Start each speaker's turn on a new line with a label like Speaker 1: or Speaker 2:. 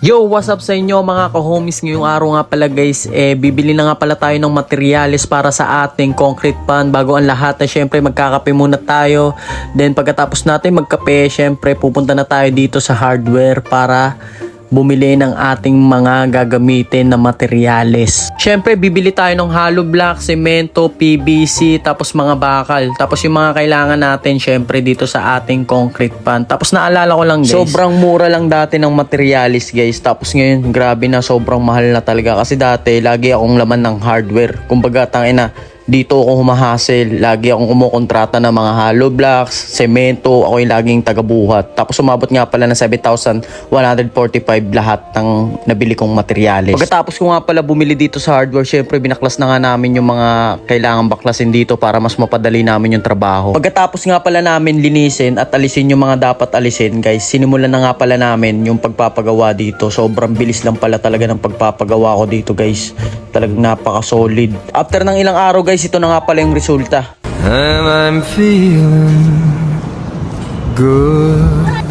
Speaker 1: Yo, what's up sa inyo mga ka-homies? Ngayong araw nga pala guys, bibili na nga pala tayo ng materyales para sa ating concrete pan. Bago ang lahat, syempre magkakape muna tayo. Then pagkatapos natin magkape, syempre pupunta na tayo dito sa hardware para bumili ng ating mga gagamitin na materyales. Syempre bibili tayo ng hollow block, semento, PVC, tapos mga bakal. Tapos yung mga kailangan natin syempre dito sa ating concrete pan. Tapos naalala ko lang guys, sobrang mura lang dati ng materyales guys. Tapos ngayon grabe na, sobrang mahal na talaga. Kasi dati lagi akong laman ng hardware. Kumbaga tangina, dito ako humahasel. Lagi akong kumukontrata ng mga hollow blocks, semento. Ako yung laging tagabuhat. Tapos umabot nga pala ng 7,145 lahat ng nabili kong materyales. Pagkatapos ko nga pala bumili dito sa hardware, syempre binaklas na nga namin yung mga kailangan baklasin dito para mas mapadali namin yung trabaho. Pagkatapos nga pala namin linisin at alisin yung mga dapat alisin guys, sinimulan na nga pala namin yung pagpapagawa dito. Sobrang bilis lang pala talaga ng pagpapagawa ko dito guys. Talagang napaka-solid. After ng ilang araw guys, ito na nga pala yung resulta.
Speaker 2: I'm feeling good.